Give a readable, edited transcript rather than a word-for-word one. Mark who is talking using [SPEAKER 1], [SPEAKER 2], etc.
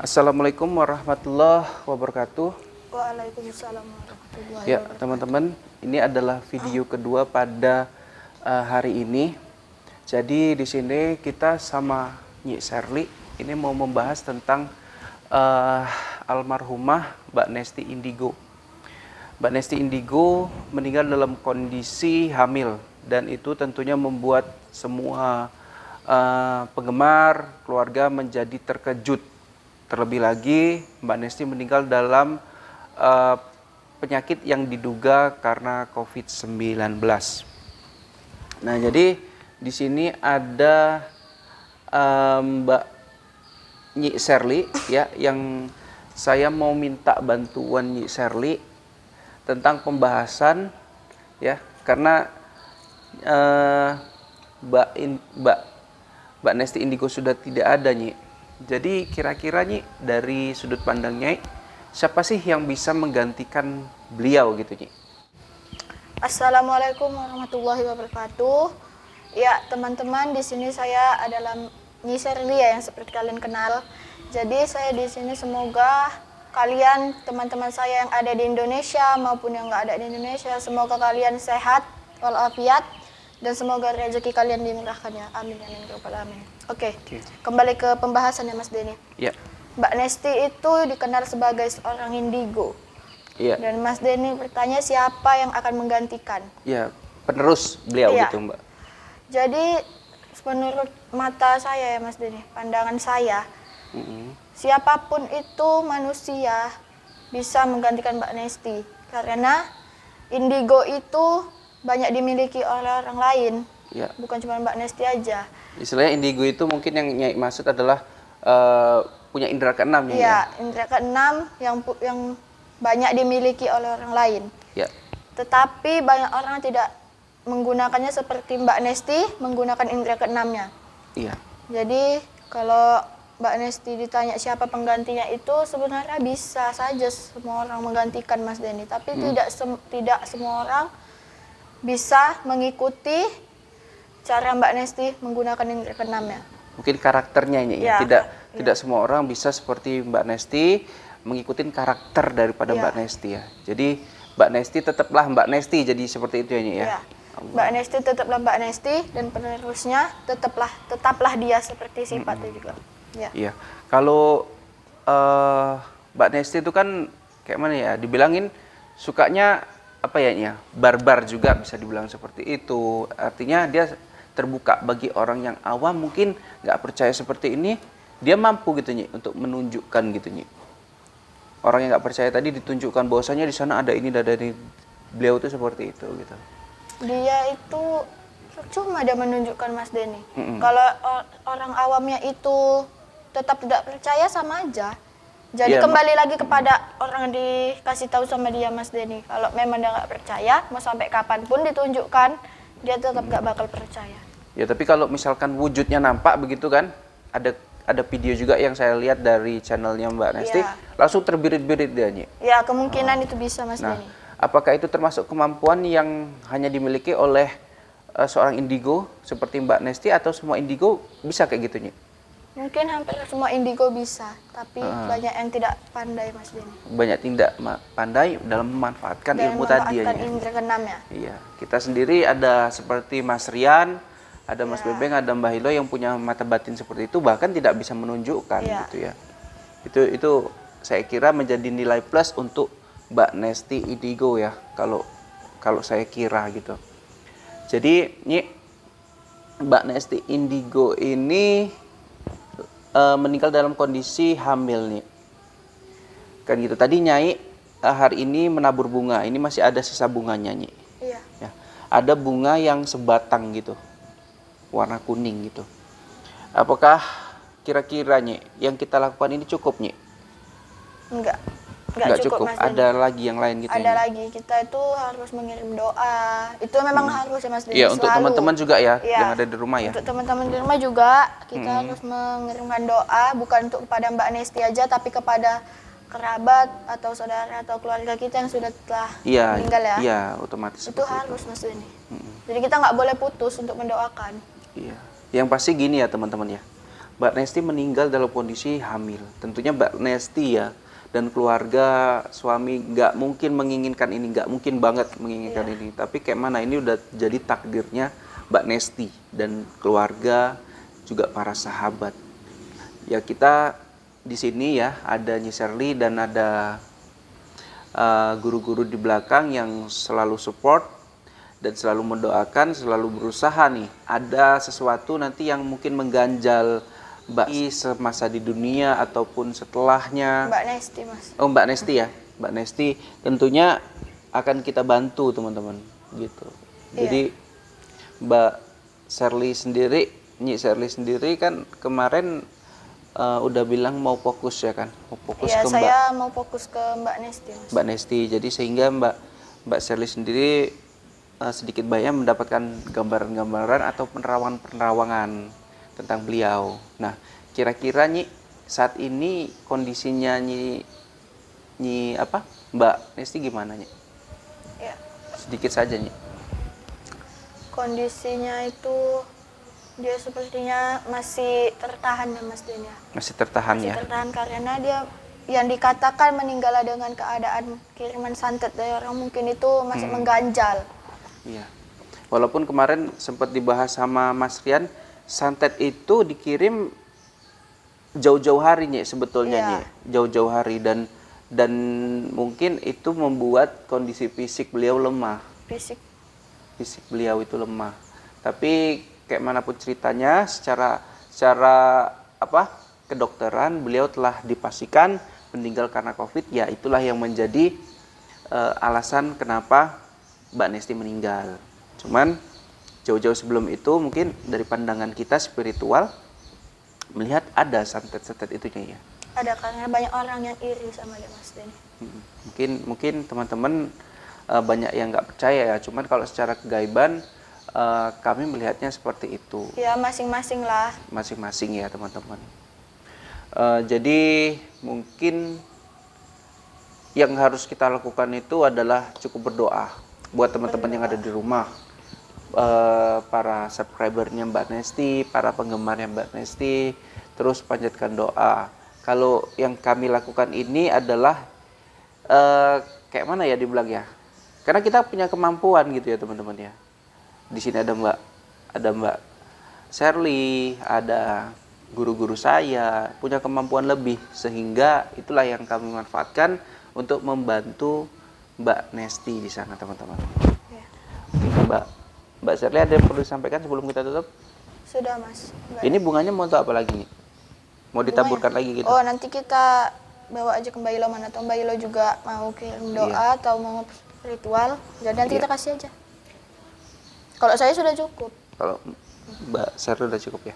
[SPEAKER 1] Assalamualaikum warahmatullahi wabarakatuh.
[SPEAKER 2] Waalaikumsalam warahmatullahi
[SPEAKER 1] Ya,
[SPEAKER 2] wabarakatuh.
[SPEAKER 1] teman-teman, ini adalah video kedua pada hari ini. Jadi di sini kita sama Nyi Sherly ini mau membahas tentang almarhumah Mbak Nesti Indigo. Mbak Nesti Indigo meninggal dalam kondisi hamil dan itu tentunya membuat semua penggemar keluarga menjadi terkejut. Terlebih lagi Mbak Nesti meninggal dalam penyakit yang diduga karena COVID-19. Nah, jadi di sini ada Mbak Nyi Sherly ya, yang saya mau minta bantuan Nyi Sherly tentang pembahasan ya, karena Mbak Nesti Indigo sudah tidak ada, Nyi. Jadi kira-kira, Nyi, dari sudut pandang Nyai, siapa sih yang bisa menggantikan beliau gitu, Nyi?
[SPEAKER 2] Assalamualaikum warahmatullahi wabarakatuh. Ya, teman-teman, di sini saya adalah Nyi Sherly ya, yang seperti kalian kenal. Jadi saya di sini semoga kalian, teman-teman saya yang ada di Indonesia maupun yang nggak ada di Indonesia, semoga kalian sehat walafiat dan semoga rezeki kalian dimurahkan ya. Amin amin ya rabbal alamin. Oke. Kembali ke pembahasan ya Mas Denny.
[SPEAKER 1] Ya.
[SPEAKER 2] Mbak Nesti itu dikenal sebagai seorang indigo.
[SPEAKER 1] Iya.
[SPEAKER 2] Dan Mas Denny bertanya siapa yang akan menggantikan?
[SPEAKER 1] Ya, penerus beliau
[SPEAKER 2] Iya.
[SPEAKER 1] gitu, Mbak.
[SPEAKER 2] Jadi menurut mata saya ya Mas Denny, pandangan saya, siapapun itu manusia bisa menggantikan Mbak Nesti. Karena indigo itu banyak dimiliki oleh orang lain,
[SPEAKER 1] Ya.
[SPEAKER 2] bukan cuma Mbak Nesti aja.
[SPEAKER 1] Istilahnya indigo itu mungkin yang Nyai maksud adalah punya indera keenam, Nyai, ya?
[SPEAKER 2] Iya, indera keenam yang banyak dimiliki oleh orang lain.
[SPEAKER 1] Ya.
[SPEAKER 2] Tetapi banyak orang tidak menggunakannya seperti Mbak Nesti menggunakan indera keenamnya.
[SPEAKER 1] Iya.
[SPEAKER 2] Jadi kalau Mbak Nesti ditanya siapa penggantinya, itu sebenarnya bisa saja semua orang menggantikan Mas Denny, tapi tidak semua orang bisa mengikuti cara Mbak Nesti menggunakan indera keenamnya.
[SPEAKER 1] Mungkin karakternya, Nyai, ya.
[SPEAKER 2] Ya,
[SPEAKER 1] Tidak semua orang bisa seperti Mbak Nesti mengikuti karakter daripada
[SPEAKER 2] Ya.
[SPEAKER 1] Mbak Nesti ya. Jadi Mbak Nesti tetaplah Mbak Nesti, jadi seperti itu ya, Nyai, ya.
[SPEAKER 2] Ya. Mbak Nesti tetaplah Mbak Nesti dan penerusnya tetaplah dia seperti sifatnya juga. Ya.
[SPEAKER 1] Iya. Kalau Mbak Nesti itu kan kayak mana ya? Dibilangin sukanya apa ya, Nyai? Barbar juga bisa dibilang seperti itu. Artinya dia terbuka bagi orang yang awam mungkin nggak percaya seperti ini, dia mampu gitu, Nyai, untuk menunjukkan gitu, Nyai. Orang yang nggak percaya tadi ditunjukkan bahwasanya di sana ada ini, ada ini. Beliau itu seperti itu gitu.
[SPEAKER 2] Dia itu cuma dia menunjukkan Mas Denny. Kalau orang awamnya itu tetap tidak percaya, sama aja. Jadi
[SPEAKER 1] Iya,
[SPEAKER 2] kembali lagi kepada orang yang dikasih tahu sama dia Mas Denny. Kalau memang dia nggak percaya, mau sampai kapanpun ditunjukkan, dia tetap nggak bakal percaya.
[SPEAKER 1] Ya, tapi kalau misalkan wujudnya nampak begitu kan, ada video juga yang saya lihat dari channelnya Mbak Nesti,
[SPEAKER 2] Iya.
[SPEAKER 1] langsung terbirit-birit dia, Nyai.
[SPEAKER 2] Ya kemungkinan itu bisa Mas
[SPEAKER 1] Nah,
[SPEAKER 2] Denny.
[SPEAKER 1] apakah itu termasuk kemampuan yang hanya dimiliki oleh seorang indigo seperti Mbak Nesti, atau semua indigo bisa kayak gitu, Nyai?
[SPEAKER 2] Mungkin hampir semua indigo bisa, tapi banyak yang tidak pandai Mas Denny.
[SPEAKER 1] Banyak tidak pandai dalam memanfaatkan
[SPEAKER 2] Dan
[SPEAKER 1] ilmu tadi ya,
[SPEAKER 2] memanfaatkan
[SPEAKER 1] Nyai.
[SPEAKER 2] indera keenamnya.
[SPEAKER 1] Iya, kita sendiri ada seperti Mas Rian, ada Mas
[SPEAKER 2] Ya.
[SPEAKER 1] Bebeng, ada Mbah Hilo yang punya mata batin seperti itu, bahkan tidak bisa menunjukkan
[SPEAKER 2] Ya.
[SPEAKER 1] gitu ya. Itu saya kira menjadi nilai plus untuk Mbak Nesti Indigo ya, kalau saya kira gitu. Jadi, Nyi, Mbak Nesti Indigo ini meninggal dalam kondisi hamil, nih. Kan gitu. Tadi Nyai hari ini menabur bunga. Ini masih ada sisa bunganya, Nyi.
[SPEAKER 2] Iya.
[SPEAKER 1] Ya. Ada bunga yang sebatang gitu. Warna kuning gitu. Apakah kira-kira, Nyi, yang kita lakukan ini cukup, Nyi? Enggak cukup.
[SPEAKER 2] Mas Denny.
[SPEAKER 1] Ada lagi yang lain gitu,
[SPEAKER 2] Ada
[SPEAKER 1] Nyi?
[SPEAKER 2] lagi, kita itu harus mengirim doa. Itu memang harus ya Mas Denny.
[SPEAKER 1] Iya, untuk
[SPEAKER 2] selalu.
[SPEAKER 1] teman-teman juga ya,
[SPEAKER 2] Iya.
[SPEAKER 1] yang ada di rumah ya.
[SPEAKER 2] Untuk teman-teman di rumah juga kita harus mengirimkan doa, bukan untuk kepada Mbak Nesti aja, tapi kepada kerabat atau saudara atau keluarga kita yang sudah telah meninggal ya.
[SPEAKER 1] Iya, otomatis
[SPEAKER 2] Itu
[SPEAKER 1] seperti
[SPEAKER 2] harus Mas Denny. Jadi kita nggak boleh putus untuk mendoakan.
[SPEAKER 1] Iya. Yang pasti gini ya teman-teman ya. Mbak Nesti meninggal dalam kondisi hamil. Tentunya Mbak Nesti ya dan keluarga suami nggak mungkin menginginkan ini, nggak mungkin banget menginginkan ini. Tapi kayak mana ini udah jadi takdirnya Mbak Nesti dan keluarga juga para sahabat. Ya kita di sini ya ada Nyi Sherly dan ada guru-guru di belakang yang selalu support dan selalu mendoakan, selalu berusaha nih. Ada sesuatu nanti yang mungkin mengganjal Mbak semasa di dunia ataupun setelahnya.
[SPEAKER 2] Mbak Nesti, Mas.
[SPEAKER 1] Oh, Mbak Nesti ya. Mbak Nesti tentunya akan kita bantu teman-teman gitu. Jadi Mbak Sherly sendiri, Nyi Sherly sendiri kan kemarin udah bilang mau fokus ya kan, mau fokus
[SPEAKER 2] Iya,
[SPEAKER 1] ke
[SPEAKER 2] saya mau fokus ke Mbak Nesti, Mas.
[SPEAKER 1] Mbak Nesti. Jadi sehingga Mbak Sherly sendiri sedikit banyak mendapatkan gambaran-gambaran atau penerawangan tentang beliau. Nah, kira-kira Nyi saat ini kondisinya Nyi apa? Mbak Nesti gimana Nyi?
[SPEAKER 2] Ya,
[SPEAKER 1] Sedikit saja Nyi.
[SPEAKER 2] kondisinya itu dia sepertinya masih tertahan ya, Mas Den ya.
[SPEAKER 1] Masih tertahan
[SPEAKER 2] Masih
[SPEAKER 1] ya.
[SPEAKER 2] tertahan karena dia yang dikatakan meninggal dengan keadaan kiriman santet dari orang mungkin itu masih mengganjal.
[SPEAKER 1] Iya. Walaupun kemarin sempat dibahas sama Mas Rian, santet itu dikirim jauh-jauh hari Nyi sebetulnya
[SPEAKER 2] Iya.
[SPEAKER 1] Nyi. Jauh-jauh hari dan mungkin itu membuat kondisi fisik beliau lemah. Fisik beliau itu lemah. Tapi kayak manapun ceritanya secara apa? Kedokteran beliau telah dipastikan meninggal karena Covid. Ya, itulah yang menjadi alasan kenapa Mbak Nesti meninggal. Cuman jauh-jauh sebelum itu mungkin dari pandangan kita spiritual melihat ada santet-santet itunya ya.
[SPEAKER 2] Ada karena banyak orang yang iri sama dia, Mas Den.
[SPEAKER 1] Mungkin teman-teman banyak yang nggak percaya ya. Cuman kalau secara kegaiban kami melihatnya seperti itu.
[SPEAKER 2] Ya, masing-masing lah.
[SPEAKER 1] Masing-masing ya teman-teman. Jadi mungkin yang harus kita lakukan itu adalah cukup berdoa buat teman-teman yang ada di rumah. Para subscribernya Mbak Nesti, para penggemarnya Mbak Nesti, terus panjatkan doa. Kalau yang kami lakukan ini adalah kayak mana ya dibilang ya? Karena kita punya kemampuan gitu ya teman-teman ya. Di sini ada Mbak Sherly, ada guru-guru saya punya kemampuan lebih sehingga itulah yang kami manfaatkan untuk membantu Mbak Nesti di sana teman-teman.
[SPEAKER 2] Ya.
[SPEAKER 1] Mbak Sherly ada yang perlu disampaikan sebelum kita tutup?
[SPEAKER 2] Sudah, Mas.
[SPEAKER 1] Ini bunganya mau untuk apa lagi nih? Mau ditaburkan lagi gitu?
[SPEAKER 2] Oh, nanti kita bawa aja ke Mbak Ilo, mana atau Mbak Ilo juga mau kirim doa atau mau ritual. Jadi nanti kita kasih aja. Kalau saya sudah cukup.
[SPEAKER 1] Kalau Mbak Sherly udah cukup ya.